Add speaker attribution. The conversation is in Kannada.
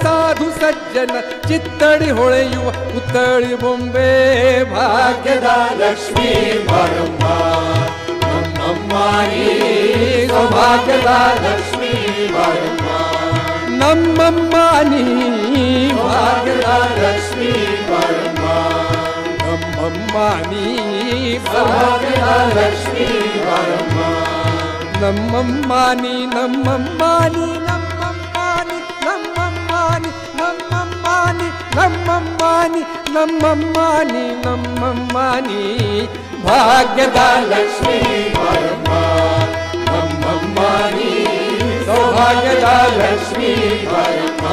Speaker 1: ಸಾಧು ಸಜ್ಜನ ಚಿತ್ತಡಿ ಹೊಳೆಯುವ ಪುತ್ತಳಿ ಬೊಂಬೆ ಭಾಗ್ಯದ
Speaker 2: ಲಕ್ಷ್ಮೀ ಬಾರಮ್ಮ ನಮ್ಮಮ್ಮ ನೀ
Speaker 1: ಸೌಭಾಗ್ಯದ
Speaker 2: ಲಕ್ಷ್ಮೀ ಬಾರಮ್ಮ
Speaker 1: ನಮ್ಮಮ್ಮ ನೀ ಭಾಗ್ಯದ
Speaker 2: ಲಕ್ಷ್ಮೀ ಬಾರಮ್ಮ
Speaker 1: ನಮ್ಮಮ್ಮ ನೀ
Speaker 2: ಸೌಭಾಗ್ಯದ ಲಕ್ಷ್ಮೀ ಬಾರಮ್ಮ
Speaker 1: ನಮ್ಮಮ್ಮ ನೀ ನಮ್ಮಮ್ಮ ನೀ ನಮ್ಮಮ್ಮ ನೀ ನಮ್ಮಮ್ಮ ನೀ ನಮ್ಮಮ್ಮ ನೀ ನಮ್ಮಮ್ಮ ನೀ ನಮ್ಮಮ್ಮ ನೀ ನಮ್ಮಮ್ಮ ನೀ ಭಾಗ್ಯದ
Speaker 2: ಲಕ್ಷ್ಮೀ ಬಾರಮ್ಮ ನಮ್ಮಮ್ಮ ನೀ
Speaker 1: ಸೌಭಾಗ್ಯದ
Speaker 2: ಲಕ್ಷ್ಮೀ ಬಾರಮ್ಮ